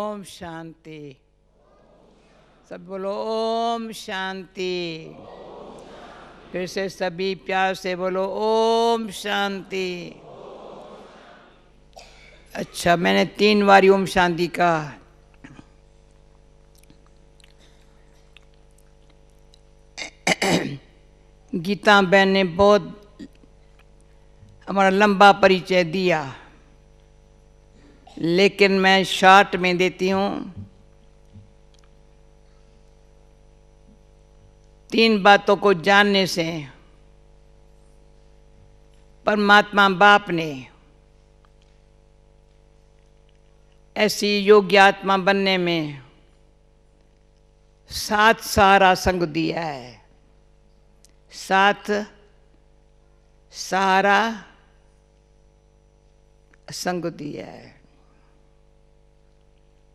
ओम शांति। सब बोलो ओम शांति। फिर से सभी प्यार से बोलो ओम शांति। अच्छा, मैंने 3 बार ओम शांति कहा। गीता बहन ने बहुत हमारा लंबा परिचय दिया, लेकिन मैं शॉर्ट में देती हूँ। 3 बातों को जानने से परमात्मा बाप ने ऐसी योग्य आत्मा बनने में 7 सहारा संग दिया है। 7 सहारा संग दिया है।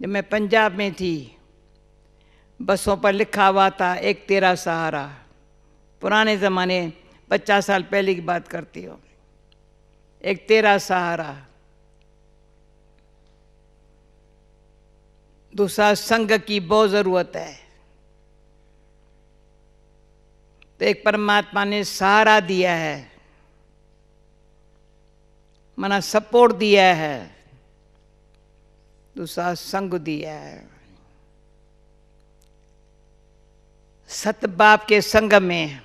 जब मैं पंजाब में थी, बसों पर लिखा हुआ था एक तेरा सहारा। पुराने ज़माने 50 साल पहले की बात करती हूँ। एक तेरा सहारा। दूसरा, संग की बहुत ज़रूरत है। तो एक परमात्मा ने सहारा दिया है, मना सपोर्ट दिया है। दूसरा, संग दिया है। सत बाप के संग में,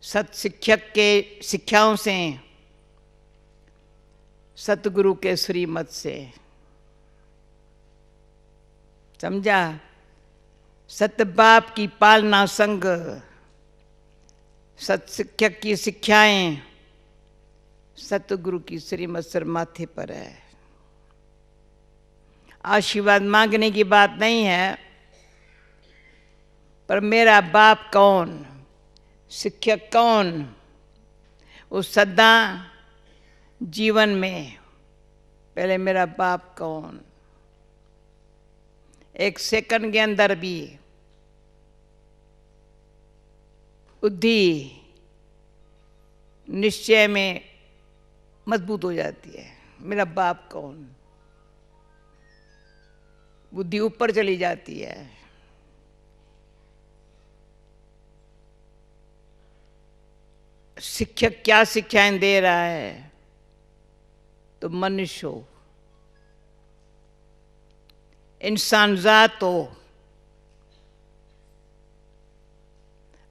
सत शिक्षक के शिक्षाओं से, सतगुरु के श्रीमत से, समझा? सत बाप की पालना संग, सत शिक्षक की शिक्षाएं, सतगुरु की श्रीमत सर माथे पर है। आशीर्वाद मांगने की बात नहीं है, पर मेरा बाप कौन, शिक्षक कौन, उस सदा जीवन में पहले मेरा बाप कौन। एक सेकंड के अंदर भी बुद्धि निश्चय में मजबूत हो जाती है। मेरा बाप कौन, बुद्धि ऊपर चली जाती है। शिक्षक क्या शिक्षाएं दे रहा है, तो मनुष्य हो, इंसान जात हो,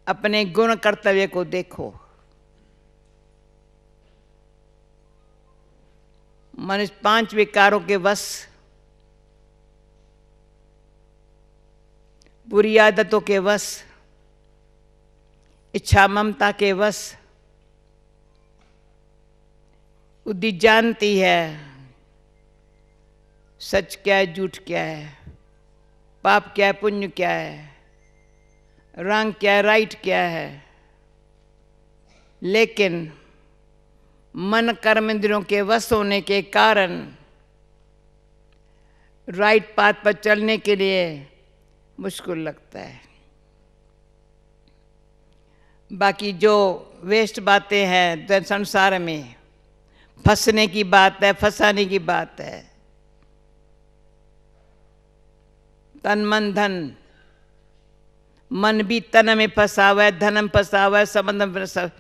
अपने गुण कर्तव्य को देखो। मनुष्य 5 विकारों के वश, बुरी आदतों के वश, इच्छा ममता के वश, बुद्धि जानती है सच क्या है, झूठ क्या है, पाप क्या है, पुण्य क्या है, रंग क्या है, राइट क्या है। लेकिन मन कर्म इंद्रियों के वश होने के कारण राइट पाथ पर चलने के लिए मुश्किल लगता है। बाकी जो वेस्ट बातें हैं संसार में, फंसने की बात है, फंसाने की बात है। तन मन धन, मन भी तन में फंसा हुआ है, धन में फंसा हुआ है, संबंध में फंसा,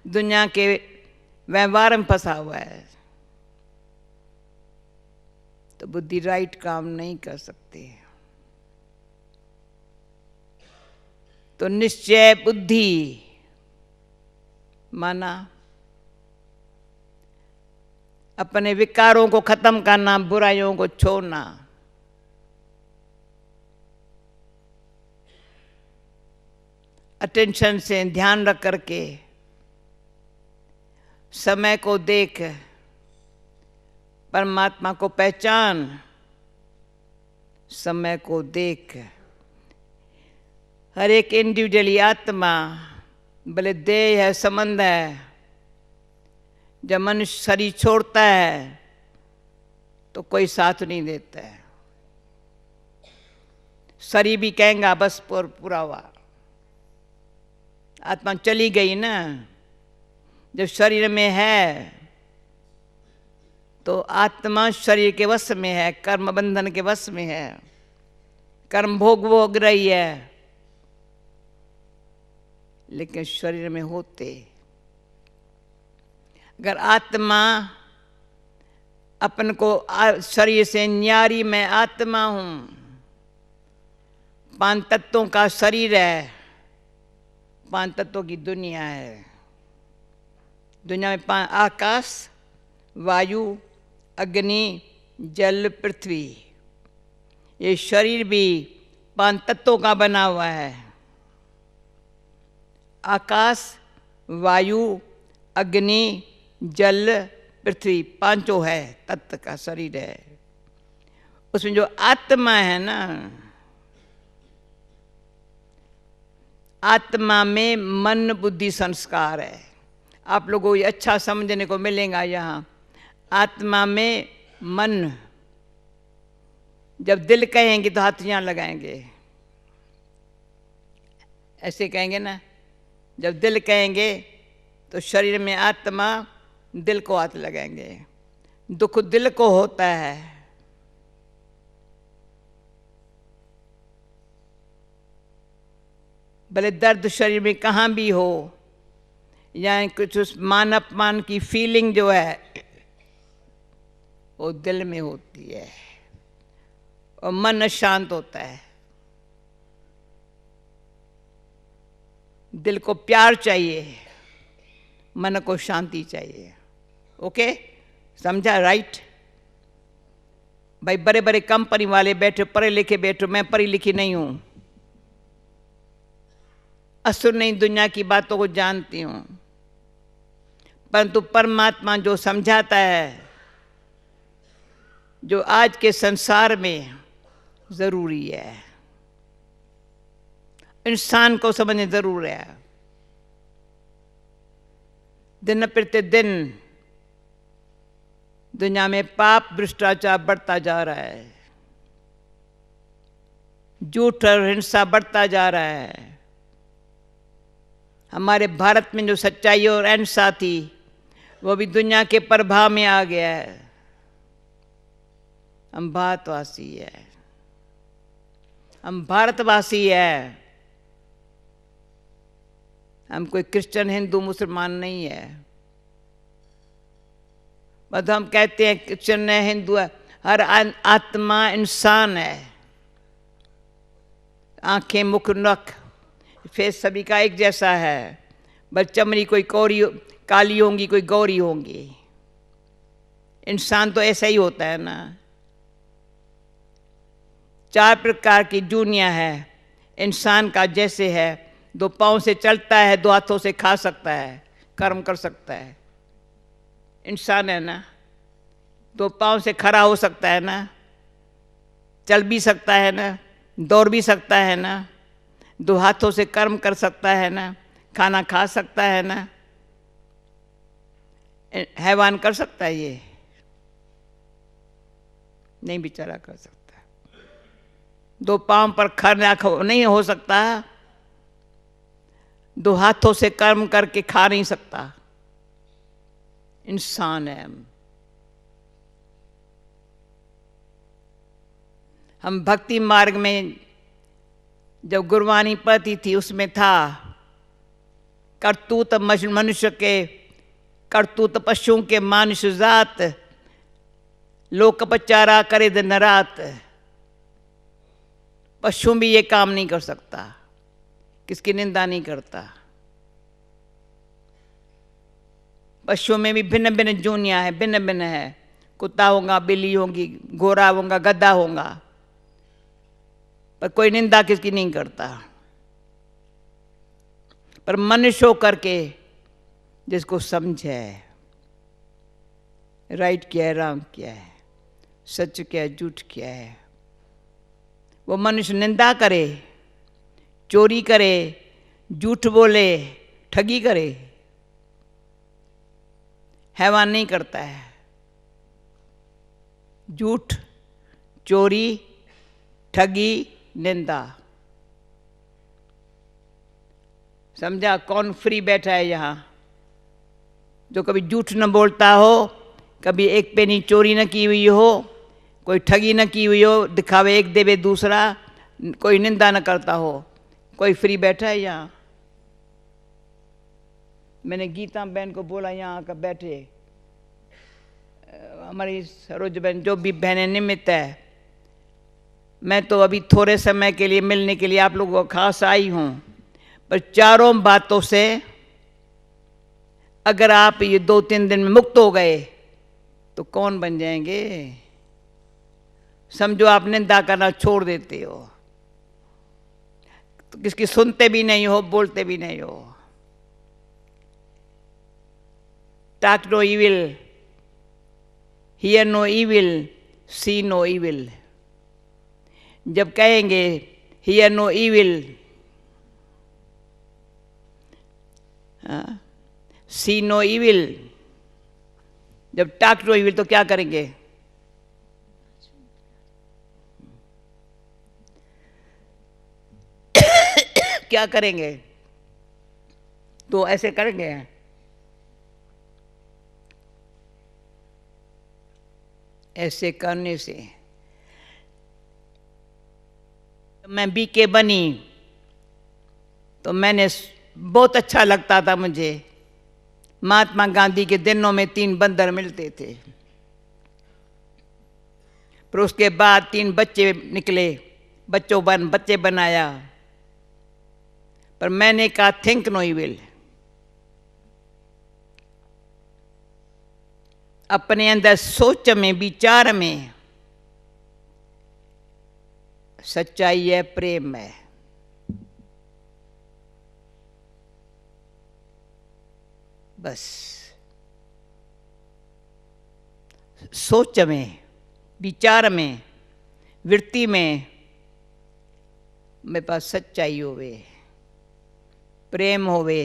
दुनिया के व्यवहार में फंसा हुआ है। तो बुद्धि राइट काम नहीं कर सकती। तो निश्चय बुद्धि माना अपने विकारों को खत्म करना, बुराइयों को छोड़ना। अटेंशन से ध्यान रख करके, समय को देख, परमात्मा को पहचान, समय को देख। हर एक इंडिविजुअली आत्मा, भले देह है, संबंध है, जब मनुष्य शरीर छोड़ता है तो कोई साथ नहीं देता है। शरीर भी कहेंगे बस पूरा हुआ, आत्मा चली गई ना। जब शरीर में है तो आत्मा शरीर के वश में है, कर्म बंधन के वश में है, कर्म भोग रही है, लेकिन शरीर में होते अगर आत्मा अपन को शरीर से न्यारी मैं आत्मा हूं, 5 तत्वों का शरीर है, 5 तत्वों की दुनिया है। दुनिया में 5 आकाश, वायु, अग्नि, जल, पृथ्वी। ये शरीर भी 5 तत्वों का बना हुआ है। आकाश, वायु, अग्नि, जल, पृथ्वी, 5 है तत्व का शरीर है। उसमें जो आत्मा है ना, आत्मा में मन बुद्धि संस्कार है। आप लोगों को ये अच्छा समझने को मिलेगा यहाँ। आत्मा में मन, जब दिल कहेंगे तो हाथ यहाँ लगाएंगे, ऐसे कहेंगे ना। जब दिल कहेंगे तो शरीर में आत्मा, दिल को हाथ लगाएंगे। दुख दिल को होता है, भले दर्द शरीर में कहाँ भी हो, या कुछ उस मान अपमान की फीलिंग जो है वो दिल में होती है, और मन शांत होता है। दिल को प्यार चाहिए, मन को शांति चाहिए। ओके, समझा? राइट भाई। बड़े बड़े कंपनी वाले बैठे, पढ़े लिखे बैठे, मैं पढ़ी लिखी नहीं हूं, असुर नहीं, दुनिया की बातों को जानती हूं, परंतु परमात्मा जो समझाता है, जो आज के संसार में जरूरी है, इंसान को समझने जरूर है। दिन प्रतिदिन दुनिया में पाप भ्रष्टाचार बढ़ता जा रहा है, झूठ और हिंसा बढ़ता जा रहा है। हमारे भारत में जो सच्चाई और अहिंसा थी वो भी दुनिया के प्रभाव में आ गया है। हम भारतवासी है, हम भारतवासी है, हम कोई क्रिश्चियन हिंदू मुसलमान नहीं है। बस हम कहते हैं क्रिश्चियन है, हिंदू है, हर आत्मा इंसान है। आंखें, मुख, नख, फेस सभी का एक जैसा है, बस चमड़ी कोई काली होंगी, कोई गौरी होंगी। इंसान तो ऐसा ही होता है ना। 4 प्रकार की दुनिया है। इंसान का जैसे है, 2 पाँव से चलता है, 2 हाथों से खा सकता है, कर्म कर सकता है, इंसान है ना। 2 पाँव से खड़ा हो सकता है ना, चल भी सकता है ना, दौड़ भी सकता है ना, 2 हाथों से कर्म कर सकता है ना, खाना खा सकता है ना। हैवान कर सकता है ये? नहीं, बेचारा कर सकता। 2 पाँव पर खड़ा नहीं हो सकता, 2 हाथों से कर्म करके खा नहीं सकता, इंसान है। हम भक्ति मार्ग में जब गुरबानी पढ़ती थी, उसमें था करतूत मनुष्य के, करतूत पशुओं के मानुष जात, लोक पचारा करे दिन रात। पशु भी ये काम नहीं कर सकता, किसकी निंदा नहीं करता। पशुओं में भी भिन्न भिन्न जूनियां है, भिन्न भिन्न है। कुत्ता होगा, बिल्ली होगी, घोड़ा होगा, गधा होगा, पर कोई निंदा किसकी नहीं करता। पर मनुष्य होकर के जिसको समझे राइट क्या है, रॉन्ग क्या है, सच क्या है, झूठ क्या है, वो मनुष्य निंदा करे, चोरी करे, झूठ बोले, ठगी करे, हैवान नहीं करता है। झूठ, चोरी, ठगी, निंदा। समझा? कौन फ्री बैठा है यहाँ जो कभी झूठ न बोलता हो, कभी एक पेनी चोरी न की हुई हो, कोई ठगी न की हुई हो, दिखावे एक देवे दूसरा, कोई निंदा न करता हो, कोई फ्री बैठा है यहाँ। मैंने गीता बहन को बोला यहाँ आकर बैठे, हमारी सरोज बहन जो भी बहनें निमित्त है, मैं तो अभी थोड़े समय के लिए मिलने के लिए आप लोगों को खास आई हूँ, पर चारों बातों से अगर आप ये 2-3 दिन में मुक्त हो गए तो कौन बन जाएंगे। समझो आप निंदा करना छोड़ देते हो तो किसकी सुनते भी नहीं हो, बोलते भी नहीं हो। Talk no evil, hear no evil, see no evil. जब कहेंगे hear no evil, see no evil, जब टॉक नो इविल तो क्या करेंगे? क्या करेंगे? तो ऐसे करेंगे। ऐसे करने से मैं बीके बनी तो मैंने बहुत अच्छा लगता था मुझे। महात्मा गांधी के दिनों में 3 बंदर मिलते थे, फिर उसके बाद 3 बच्चे निकले, बच्चे बनाया। पर मैंने कहा थिंक नो इविल, अपने अंदर सोच में, विचार में सच्चाई है, प्रेम है। बस सोच में, विचार में, वृत्ति में मेरे पास सच्चाई होवे, प्रेम होवे,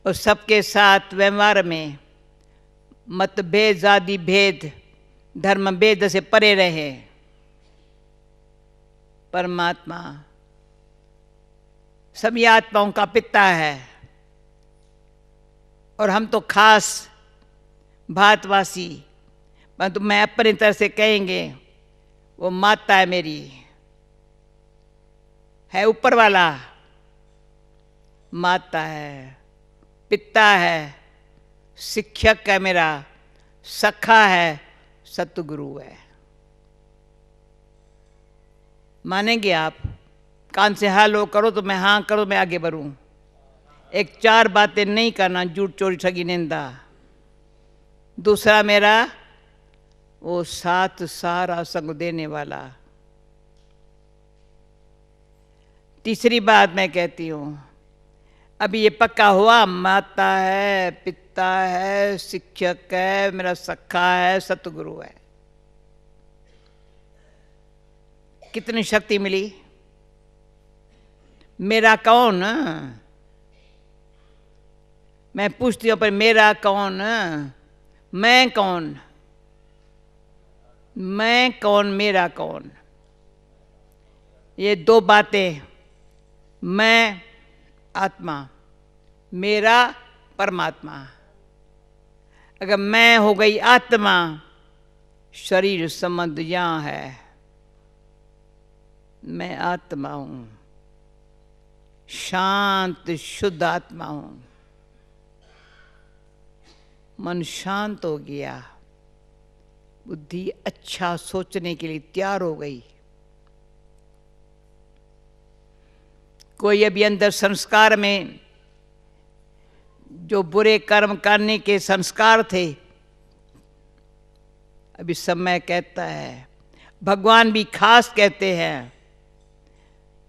और सबके साथ व्यवहार में मतभेद, जाति भेद, धर्म भेद से परे रहे। परमात्मा सभी आत्माओं का पिता है और हम तो खास भारतवासी, परंतु मैं अपनी तरह से कहेंगे वो माता है मेरी, है ऊपर वाला, माता है, पिता है, शिक्षक है मेरा, सखा है, सतगुरु है। मानेंगे आप? कान से हालो करो तो मैं हाँ करो, मैं आगे बढ़ूं। एक 4 बातें नहीं करना, झूठ चोरी ठगी निंदा। दूसरा मेरा वो साथ सारा संग देने वाला। तीसरी बात मैं कहती हूं, अभी ये पक्का हुआ, माता है, पिता है, शिक्षक है, मेरा सखा है, सतगुरु है। कितनी शक्ति मिली। मेरा कौन? मैं पूछती हूं पर मेरा कौन? मैं कौन? मैं कौन, मेरा कौन? ये 2 बातें, मैं आत्मा, मेरा परमात्मा। अगर मैं हो गई आत्मा, शरीर संबंध यहां है। मैं आत्मा हूं, शांत शुद्ध आत्मा हूं। मन शांत हो गया, बुद्धि अच्छा सोचने के लिए तैयार हो गई। कोई अभी अंदर संस्कार में जो बुरे कर्म करने के संस्कार थे, अभी समय कहता है, भगवान भी खास कहते हैं,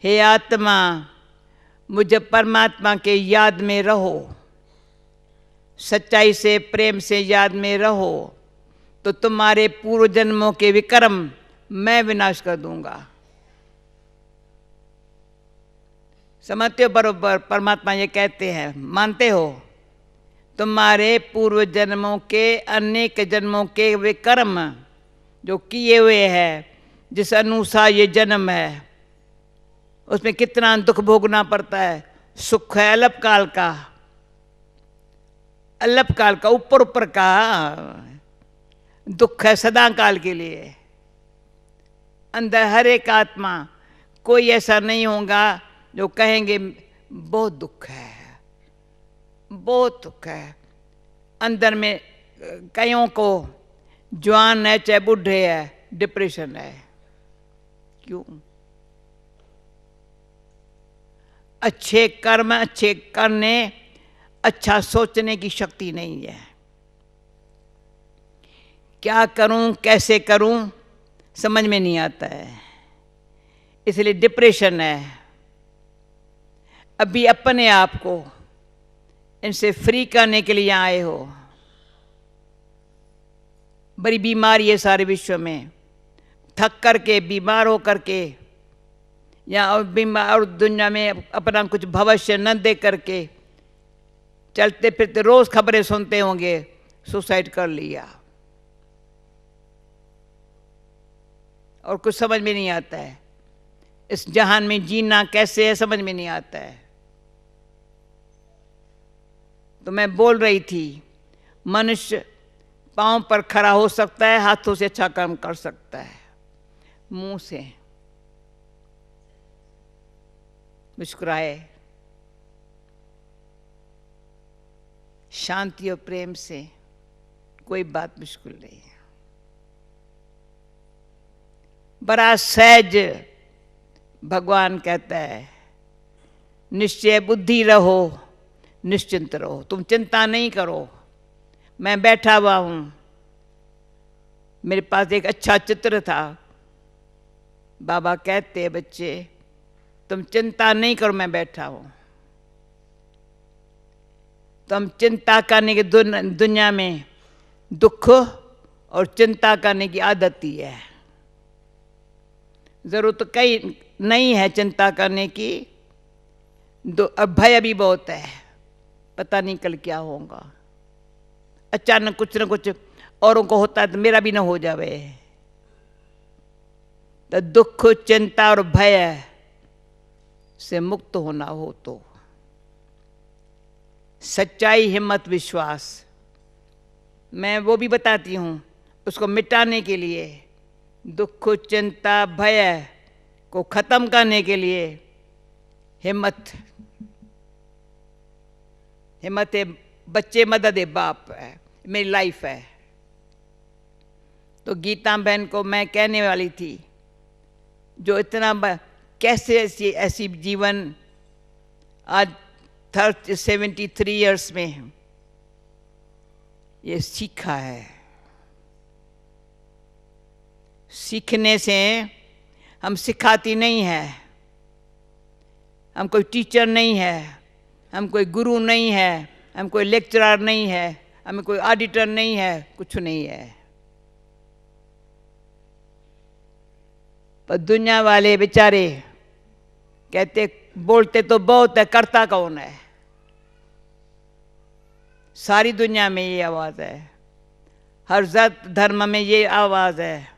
हे आत्मा मुझे परमात्मा के याद में रहो, सच्चाई से प्रेम से याद में रहो, तो तुम्हारे पूर्व जन्मों के विक्रम मैं विनाश कर दूंगा। समझते हो? बरोबर परमात्मा ये कहते हैं, मानते हो? तुम्हारे पूर्व जन्मों के, अनेक जन्मों के वे कर्म जो किए हुए हैं, जिस अनुसार ये जन्म है, उसमें कितना दुख भोगना पड़ता है। सुख है अल्पकाल का, अल्पकाल का, ऊपर ऊपर का, दुख है सदा काल के लिए। अंदर हर एक आत्मा, कोई ऐसा नहीं होगा जो कहेंगे बहुत दुख है, बहुत दुख है। अंदर में कईयों को, जवान है चाहे बूढ़े है, डिप्रेशन है। क्यों? अच्छे कर्म अच्छे करने, अच्छा सोचने की शक्ति नहीं है। क्या करूं कैसे करूं समझ में नहीं आता है, इसलिए डिप्रेशन है। अभी अपने आप को इनसे फ्री करने के लिए आए हो। बड़ी बीमारी है सारे विश्व में, थक करके बीमार हो करके या और बीमार और दुनिया में अपना कुछ भविष्य न देख करके चलते फिरते रोज खबरें सुनते होंगे सुसाइड कर लिया, और कुछ समझ में नहीं आता है। इस जहान में जीना कैसे है समझ में नहीं आता है। तो मैं बोल रही थी, मनुष्य पांव पर खड़ा हो सकता है, हाथों से अच्छा काम कर सकता है, मुंह से मुस्कुराए, शांति और प्रेम से, कोई बात मुश्किल नहीं है। बड़ा सहज भगवान कहता है, निश्चय बुद्धि रहो, निश्चिंत रहो, तुम चिंता नहीं करो। मैं बैठा हुआ हूं, मेरे पास एक अच्छा चित्र था। बाबा कहते हैं, बच्चे तुम चिंता नहीं करो, मैं बैठा हूं। तुम चिंता करने की दुनिया में दुख और चिंता करने की आदत ही है। जरूरत कहीं नहीं है चिंता करने की, भय भी बहुत है, पता नहीं कल क्या होगा। अचानक कुछ न कुछ औरों को होता है तो मेरा भी ना हो जावे। तो दुख चिंता और भय से मुक्त होना हो तो सच्चाई, हिम्मत, विश्वास, मैं वो भी बताती हूं। उसको मिटाने के लिए, दुख चिंता भय को खत्म करने के लिए हिम्मत, हिम्मत है बच्चे, मदद है बाप है, मेरी लाइफ है। तो गीता बहन को मैं कहने वाली थी, जो इतना कैसे ऐसी जीवन आज 73 ईयर्स में ये सीखा है। सीखने से हम सिखाती नहीं है, हम कोई टीचर नहीं है, हम कोई गुरु नहीं है, हम कोई लेक्चरर नहीं है, हमें कोई ऑडिटर नहीं है, कुछ नहीं है। पर दुनिया वाले बेचारे कहते, बोलते तो बहुत है, करता कौन है? सारी दुनिया में ये आवाज है, हर जात धर्म में ये आवाज है।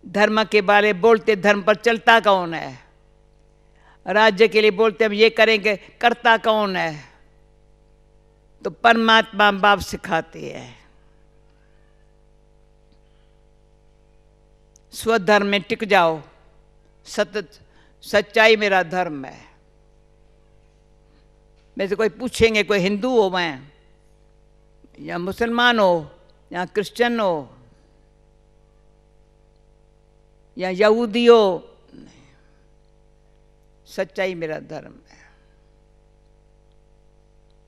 धर्म के बारे बोलते, धर्म पर चलता कौन है? राज्य के लिए बोलते हम ये करेंगे, करता कौन है? तो परमात्मा बाप सिखाते हैं, स्वधर्म में टिक जाओ, सच्चाई मेरा धर्म है। मेरे से कोई पूछेंगे, कोई हिंदू हो मैं, या मुसलमान हो, या क्रिश्चियन हो, या यहूदी हो, सच्चाई मेरा धर्म है।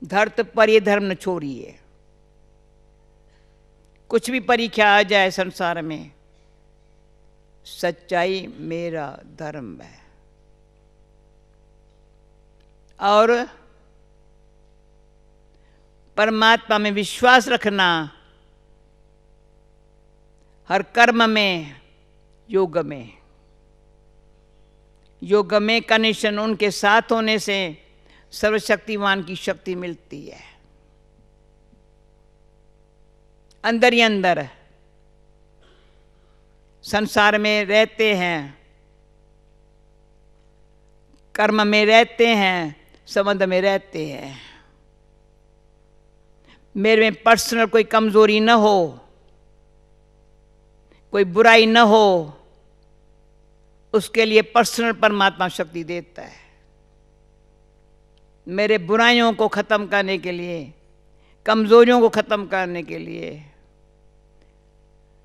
धरती पर ये धर्म न छोड़िए। कुछ भी परीक्षा आ जाए संसार में, सच्चाई मेरा धर्म है। और परमात्मा में विश्वास रखना, हर कर्म में, योग में, योग में कनेक्शन उनके साथ होने से सर्वशक्तिमान की शक्ति मिलती है। अंदर ही अंदर संसार में रहते हैं, कर्म में रहते हैं, संबंध में रहते हैं, मेरे में पर्सनल कोई कमजोरी न हो, कोई बुराई न हो, उसके लिए पर्सनल परमात्मा शक्ति देता है। मेरे बुराइयों को खत्म करने के लिए, कमजोरियों को खत्म करने के लिए,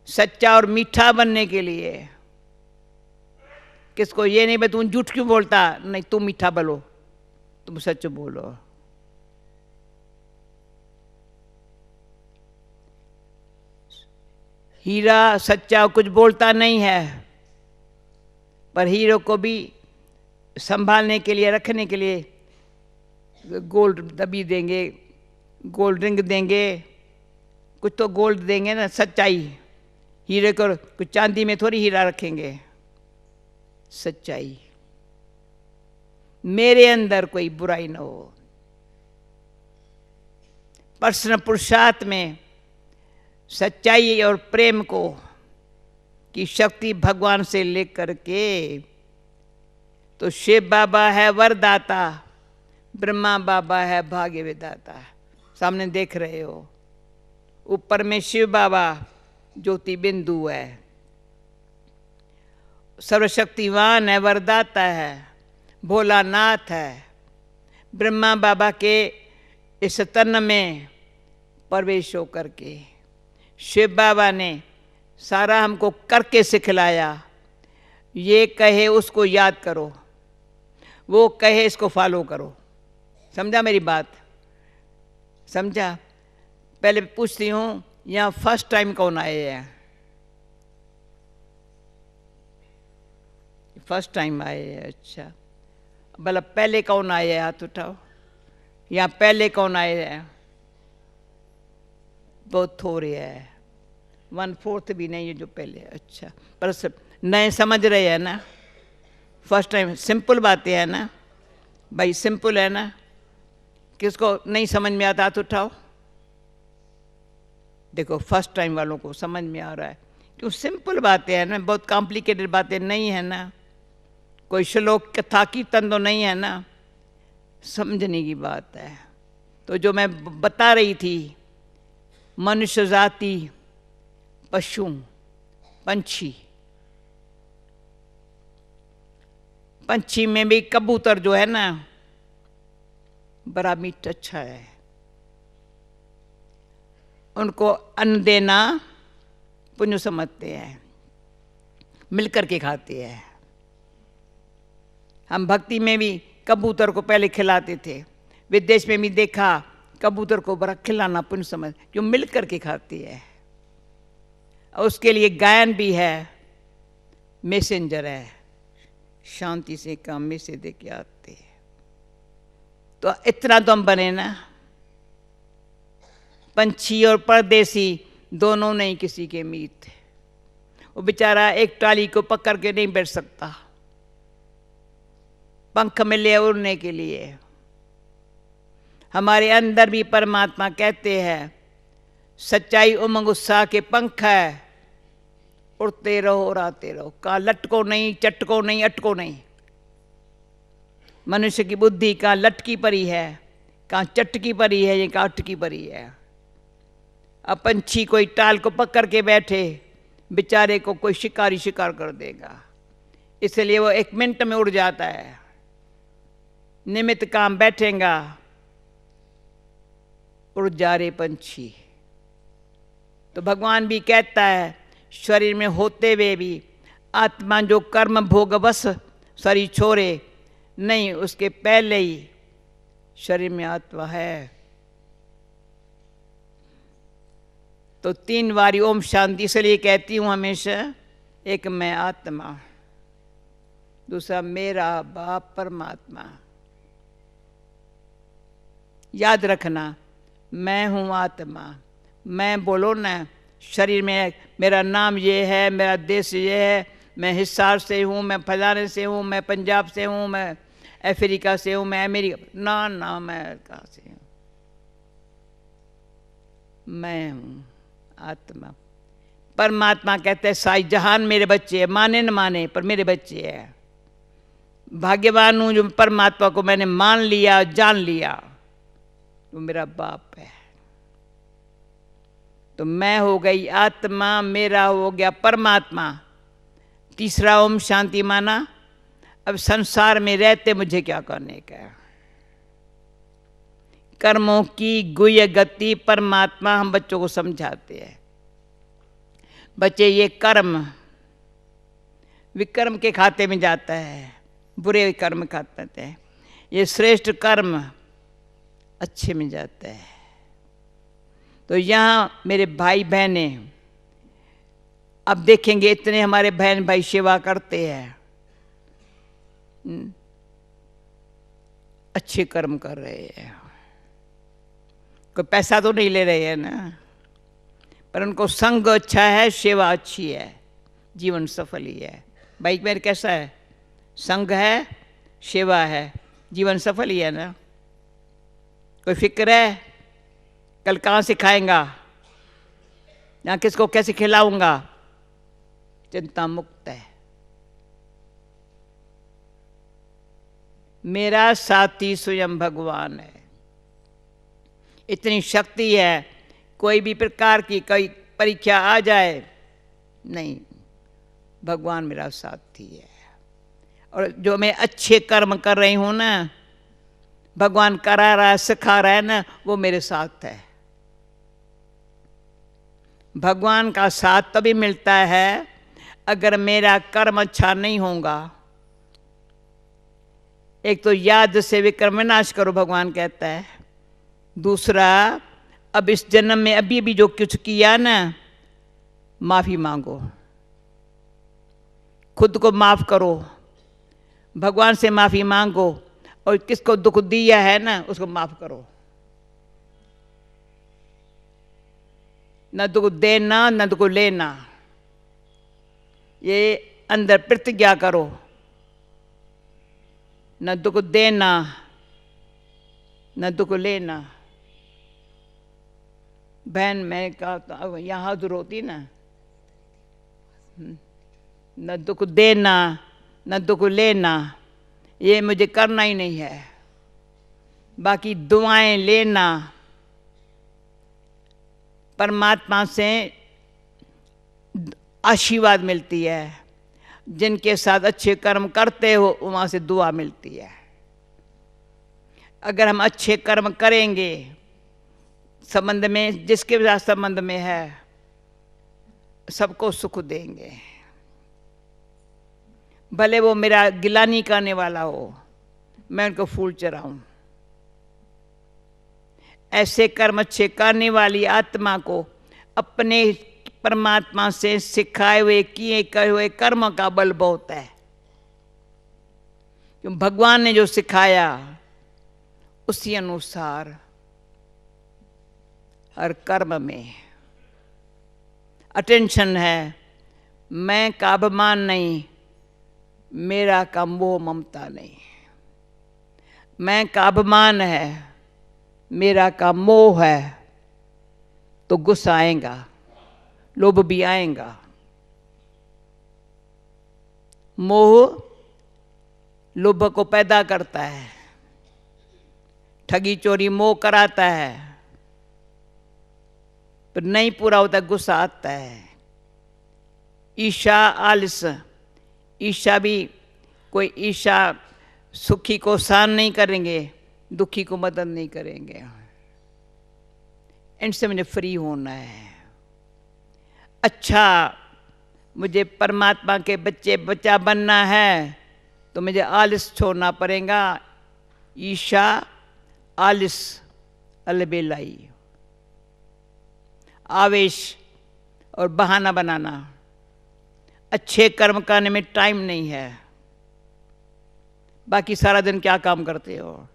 सच्चा और मीठा बनने के लिए। किसको ये नहीं तू झूठ क्यों बोलता, नहीं तुम मीठा बोलो, तुम सच बोलो। हीरा सच्चा कुछ बोलता नहीं है, पर हीरो को भी संभालने के लिए, रखने के लिए गोल्ड दबी देंगे, गोल्ड रिंग देंगे, कुछ तो गोल्ड देंगे ना, सच्चाई। हीरे को कुछ चांदी में थोड़ी हीरा रखेंगे, सच्चाई। मेरे अंदर कोई बुराई न हो, पर्सनल पुरुषार्थ में सच्चाई और प्रेम को की शक्ति भगवान से लेकर के। तो शिव बाबा है वरदाता, ब्रह्मा बाबा है भाग्य विधाता। सामने देख रहे हो, ऊपर में शिव बाबा ज्योति बिंदु है, सर्वशक्तिवान है, वरदाता है, भोलानाथ है। ब्रह्मा बाबा के इस तन में प्रवेश होकर के शिव बाबा ने सारा हमको करके सिखलाया। ये कहे उसको याद करो, वो कहे इसको फॉलो करो। समझा मेरी बात? समझा? पहले पूछती हूँ, यहाँ फर्स्ट टाइम कौन आए हैं? फर्स्ट टाइम आए हैं, अच्छा। भला पहले कौन आए हैं? हाथ उठाओ। यहाँ पहले कौन आए हैं? बहुत थोड़े है, 1/4 भी नहीं है जो पहले। अच्छा, पर नए समझ रहे हैं ना? फर्स्ट टाइम सिंपल बातें हैं ना भाई, सिंपल है ना? किसको नहीं समझ में आता हाथ उठाओ। देखो फर्स्ट टाइम वालों को समझ में आ रहा है, क्यों सिंपल बातें हैं ना, बहुत कॉम्प्लिकेटेड बातें नहीं है ना, कोई श्लोक कथा कीर्तन तो नहीं है ना, समझने की बात है। तो जो मैं बता रही थी, मनुष्य जाति, पशु, पंछी, पंछी में भी कबूतर जो है ना बड़ा मीठ अच्छा है, उनको अन्न देना पुण्य समझते हैं, मिलकर के खाते हैं। हम भक्ति में भी कबूतर को पहले खिलाते थे, विदेश में भी देखा कबूतर को बड़ा खिलाना पुण्य समझ, जो मिल करके खाती है। और उसके लिए गायन भी है, मैसेंजर है, शांति से काम में से दे के आते हैं। तो इतना तो हम बने ना, पंछी और परदेसी दोनों नहीं किसी के मीत। वो बेचारा एक टाली को पकड़ के नहीं बैठ सकता, पंख मिले उड़ने के लिए। हमारे अंदर भी परमात्मा कहते हैं, सच्चाई उमंग उत्साह के पंख है, उड़ते रहो और आते रहो, कहाँ लटको नहीं, चटको नहीं, अटको नहीं। मनुष्य की बुद्धि कहाँ लटकी पड़ी है, कहाँ चटकी पड़ी है, ये कहाँ अटकी पड़ी है। अब पंछी कोई टाल को पकड़ के बैठे, बेचारे को कोई शिकारी शिकार कर देगा, इसलिए वो 1 मिनट में उड़ जाता है। निमित्त काम बैठेगा, उड़ जा रे पंछी। तो भगवान भी कहता है, शरीर में होते हुए भी आत्मा जो कर्म भोग बस शरीर छोड़े नहीं, उसके पहले ही शरीर में आत्मा है। तो 3 बारी ओम शांति, इसलिए कहती हूँ हमेशा, एक मैं आत्मा, दूसरा मेरा बाप परमात्मा। याद रखना, मैं हूँ आत्मा। मैं बोलो ना, शरीर में मेरा नाम ये है, मेरा देश ये है, मैं हिसार से हूँ, मैं फलाने से हूँ, मैं पंजाब से हूँ, मैं अफ्रीका से हूँ, मैं अमेरिका, ना ना, मैं कहाँ से हूँ? मैं हूँ आत्मा। परमात्मा कहते हैं, साई जहान मेरे बच्चे हैं, माने न माने पर मेरे बच्चे हैं। भाग्यवान हूँ जो परमात्मा को मैंने मान लिया, जान लिया, वो मेरा बाप है। तो मैं हो गई आत्मा, मेरा हो गया परमात्मा। तीसरा ओम शांति माना। अब संसार में रहते मुझे क्या करने का। कर्मों की गुह्य गति परमात्मा हम बच्चों को समझाते हैं। बच्चे ये कर्म विकर्म के खाते में जाता है, बुरे कर्म खाते हैं। ये श्रेष्ठ कर्म अच्छे में जाता है। तो यहाँ मेरे भाई बहने अब देखेंगे, इतने हमारे बहन भाई सेवा करते हैं, अच्छे कर्म कर रहे हैं। कोई पैसा तो नहीं ले रहे हैं ना, पर उनको संग अच्छा है, सेवा अच्छी है, जीवन सफल ही है। भाई मेरे कैसा है? संग है, सेवा है, जीवन सफल ही है ना। कोई फिक्र है कल कहाँ से खाएंगा, या किसको कैसे खिलाऊंगा? चिंता मुक्त है। मेरा साथी स्वयं भगवान है। इतनी शक्ति है, कोई भी प्रकार की कोई परीक्षा आ जाए, नहीं, भगवान मेरा साथी है। और जो मैं अच्छे कर्म कर रही हूं ना, भगवान करा रहा है, सिखा रहा है ना, वो मेरे साथ है। भगवान का साथ तभी मिलता है अगर मेरा कर्म अच्छा नहीं होगा। एक तो याद से विकर्म विनाश करो, भगवान कहता है। दूसरा, अब इस जन्म में अभी भी जो कुछ किया ना, माफी मांगो, खुद को माफ करो, भगवान से माफी मांगो, और किसको दुख दिया है ना, उसको माफ करो। न दुख देना न दुख लेना, ये अंदर प्रतिज्ञा करो। न दुख देना न दुख लेना। बहन मैं कहा यहाँ हाजिर होती ना, न दुख देना न दुख लेना, ये मुझे करना ही नहीं है। बाकी दुआएं लेना, परमात्मा से आशीर्वाद मिलती है। जिनके साथ अच्छे कर्म करते हो वहाँ से दुआ मिलती है। अगर हम अच्छे कर्म करेंगे, संबंध में जिसके साथ संबंध में है, सबको सुख देंगे। भले वो मेरा गिलानी करने वाला हो, मैं उनको फूल चढ़ाऊं। ऐसे कर्म अच्छे करने वाली आत्मा को अपने परमात्मा से सिखाए हुए किए कहे हुए कर्म का बल बहुत है। क्यों? भगवान ने जो सिखाया उसी अनुसार हर कर्म में अटेंशन है। मैं का अभिमान नहीं, मेरा का मोह ममता नहीं। मैं का अभिमान है, मेरा का मोह है, तो गुस्सा आएगा, लोभ भी आएगा। मोह लोभ को पैदा करता है, ठगी चोरी मोह कराता है, पर नहीं पूरा होता, गुस्सा आता है। ईर्ष्या आलस, ईर्ष्या भी, कोई ईर्ष्या सुखी को सहन नहीं करेंगे, दुखी को मदद नहीं करेंगे। इनसे मुझे फ्री होना है। अच्छा, मुझे परमात्मा के बच्चा बनना है तो मुझे आलस छोड़ना पड़ेगा। ईर्ष्या आलस अलबेलाई, आवेश और बहाना बनाना। अच्छे कर्म करने में टाइम नहीं है। बाकी सारा दिन क्या काम करते हो?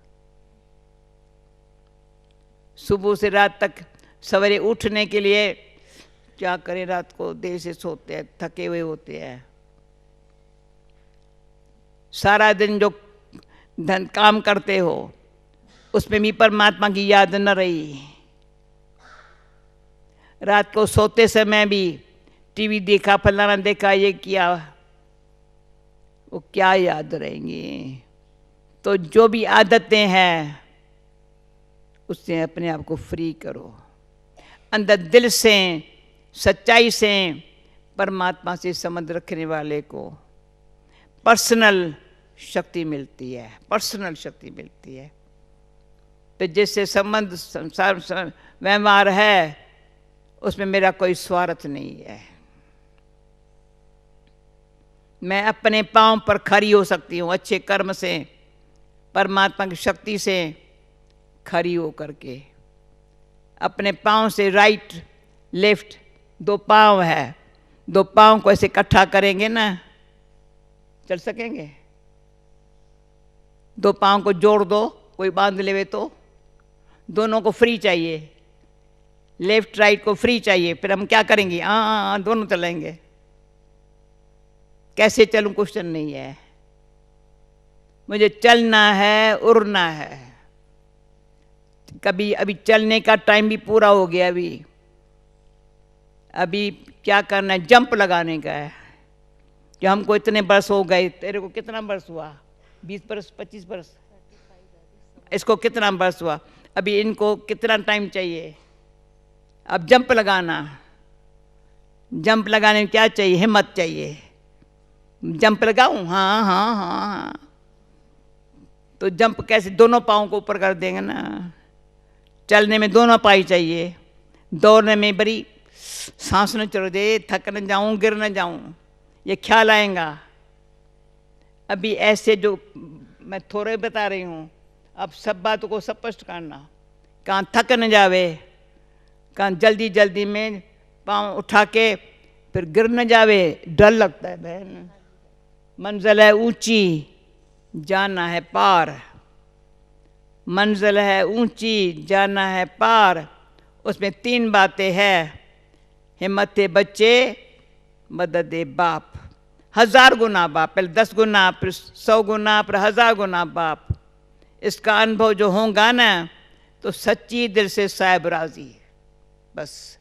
सुबह से रात तक सवेरे उठने के लिए क्या करें, रात को देर से सोते हैं, थके हुए होते हैं। सारा दिन जो धन काम करते हो उसमें भी परमात्मा की याद न रही। रात को सोते समय भी टीवी देखा, फलाना देखा, ये किया, वो क्या याद रहेंगी? तो जो भी आदतें हैं उससे अपने आप को फ्री करो। अंदर दिल से सच्चाई से परमात्मा से संबंध रखने वाले को पर्सनल शक्ति मिलती है, पर्सनल शक्ति मिलती है। तो जिससे संबंध व्यवहार है उसमें मेरा कोई स्वार्थ नहीं है। मैं अपने पांव पर खड़ी हो सकती हूँ अच्छे कर्म से, परमात्मा की शक्ति से खड़ी हो करके। अपने पांव से राइट लेफ्ट दो पांव है, दो पांव को ऐसे इकट्ठा करेंगे ना, चल सकेंगे? दो पांव को जोड़ दो, कोई बांध लेवे तो दोनों को फ्री चाहिए, लेफ्ट राइट को फ्री चाहिए। फिर हम क्या करेंगे? हाँ, दोनों चलेंगे। कैसे चलूं क्वेश्चन नहीं है, मुझे चलना है, उड़ना है। कभी अभी चलने का टाइम भी पूरा हो गया, अभी क्या करना है? जंप लगाने का है कि हमको इतने बरस हो गए। तेरे को कितना बरस हुआ? 20 बरस, 25 बरस? इसको कितना बरस हुआ? अभी इनको कितना टाइम चाहिए? अब जंप लगाना, जंप लगाने में क्या चाहिए? हिम्मत चाहिए। जंप लगाऊं? हाँ हाँ हाँ हाँ। तो जंप कैसे? दोनों पाँव को ऊपर कर देंगे ना। चलने में दोनों पाई चाहिए, दौड़ने में बड़ी सांस न चढ़ दे, थक न जाऊं, गिर न जाऊं, ये ख्याल आएगा। अभी ऐसे जो मैं थोड़े बता रही हूँ, अब सब बातों को स्पष्ट करना, कहाँ थक न जावे, कहाँ जल्दी जल्दी में पाँव उठा के फिर गिर न जावे, डर लगता है बहन। मंजिल है ऊंची, जाना है पार। मंजिल है ऊंची, जाना है पार। उसमें 3 बातें हैं, हिम्मत बच्चे, मदद बाप। 1000 गुना बाप, पहले 10 गुना, फिर 100 गुना, फिर 1000 गुना बाप। इसका अनुभव जो होगा ना, तो सच्ची दिल से साहिब राजी। बस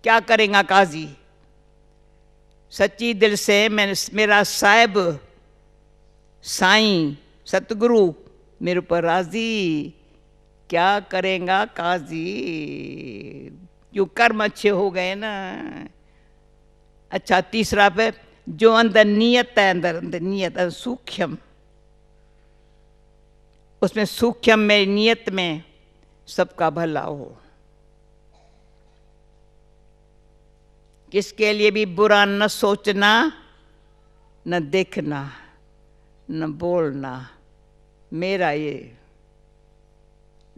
क्या करेगा काजी? सच्ची दिल से मेरा साहिब साईं सतगुरु मेरे ऊपर राजी, क्या करेगा काजी? क्यों? कर्म अच्छे हो गए ना। अच्छा, तीसरा पे जो अंदर नियत है, अंदर नियत सूक्ष्म, उसमें सूक्ष्म में नियत में सबका भला हो, किसके लिए भी बुरा न सोचना, न देखना, न बोलना। मेरा ये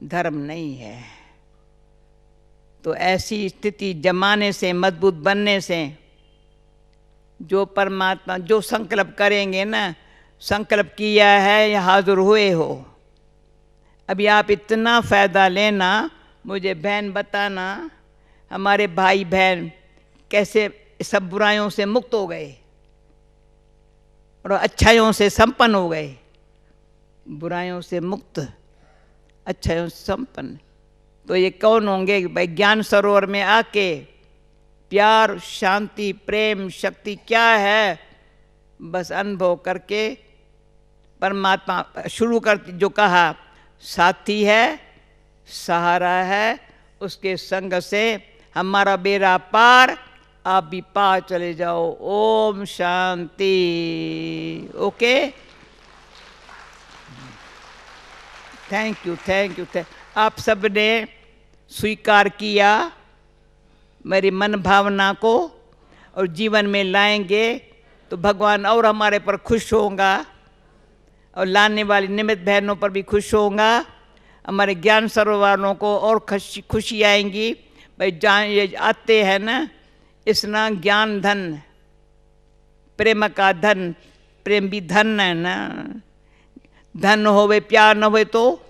धर्म नहीं है। तो ऐसी स्थिति जमाने से, मजबूत बनने से, जो परमात्मा जो संकल्प करेंगे ना, संकल्प किया है या हाजिर हुए हो। अभी आप इतना फ़ायदा लेना, मुझे बहन बताना, हमारे भाई बहन कैसे सब बुराइयों से मुक्त हो गए और अच्छाइयों से संपन्न हो गए। बुराइयों से मुक्त, अच्छाइयों से संपन्न। तो ये कौन होंगे भाई? ज्ञान सरोवर में आके प्यार, शांति, प्रेम, शक्ति क्या है, बस अनुभव करके परमात्मा शुरू कर जो कहा, साथी है, सहारा है, उसके संग से हमारा बेड़ा पार, आप भी पार चले जाओ। ओम शांति। Okay, thank you, thank you. आप सब ने स्वीकार किया मेरी मन भावना को और जीवन में लाएंगे तो भगवान और हमारे पर खुश होगा और लाने वाली निमित्त बहनों पर भी खुश होगा। हमारे ज्ञान सरोवर वालों को और खुशी आएंगी। भाई जान ये आते हैं ना, इस ना ज्ञान धन, प्रेम का धन, प्रेम भी धन है ना। धन होवे प्यार न होवे तो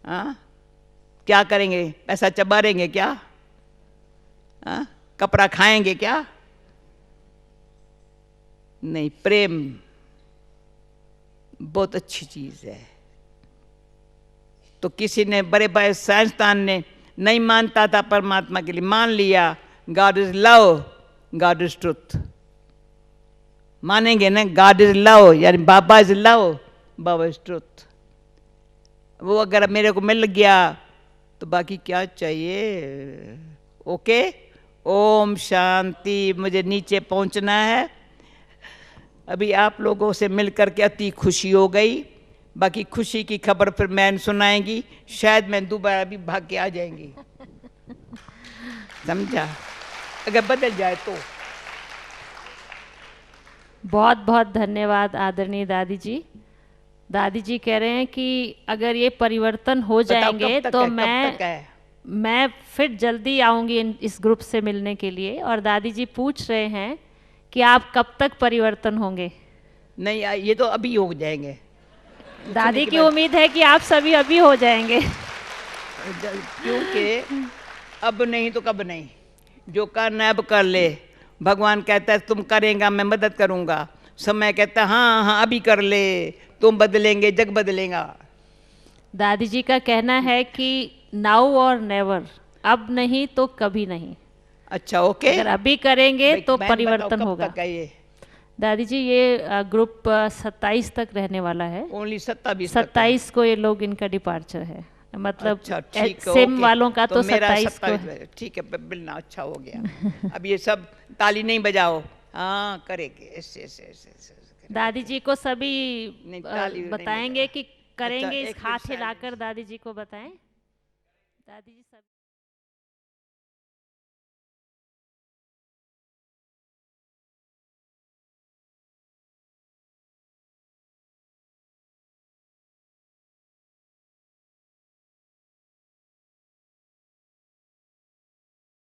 क्या करेंगे? पैसा चबारेंगे क्या? कपड़ा खाएंगे क्या? नहीं, प्रेम बहुत अच्छी चीज है। तो किसी ने, बड़े बड़े साइंसदान ने नहीं मानता था परमात्मा के लिए, मान लिया। God is love, God is truth. मानेंगे ना, गॉड इज लव, यानी बाबा इज लव, बाबा इज ट्रुथ। वो अगर मेरे को मिल गया तो बाकी क्या चाहिए। ओके, ओम शांति। मुझे नीचे पहुंचना है। अभी आप लोगों से मिलकर के अति खुशी हो गई। बाकी खुशी की खबर फिर मैन सुनाएंगी, शायद मैं दोबारा भी भाग के आ जाएंगी। समझा, अगर बदल जाए तो। बहुत बहुत धन्यवाद आदरणीय दादी जी। दादी जी कह रहे हैं कि अगर ये परिवर्तन हो जाएंगे तो मैं फिर जल्दी आऊंगी इस ग्रुप से मिलने के लिए। और दादी जी पूछ रहे हैं कि आप कब तक परिवर्तन होंगे। नहीं, ये तो अभी हो जाएंगे। दादी की उम्मीद है कि आप सभी अभी हो जाएंगे, क्योंकि अब नहीं तो कब नहीं। जो करना है अब कर ले। भगवान कहता है तुम करेगा मैं मदद करूंगा। समय कहता है हाँ हाँ अभी कर ले, तुम बदलेंगे जग बदलेगा। दादी जी का कहना है कि नाउ और नेवर, अब नहीं तो कभी नहीं। अच्छा, ओके। अगर अभी करेंगे तो परिवर्तन होगा। ये दादी जी ये ग्रुप 27 तक रहने वाला है। ओनली 27 को ये लोग, इनका डिपार्चर है। मतलब अच्छा, सिम वालों का तो 27 को। ठीक है, मिलना अच्छा हो गया। अब ये सब ताली नहीं बजाओ, हाँ करेंगे ऐसे। दादी जी को सभी बताएंगे कि करेंगे। अच्छा, इस हाथ हिलाकर दादी जी को बताएं। दादी जी सब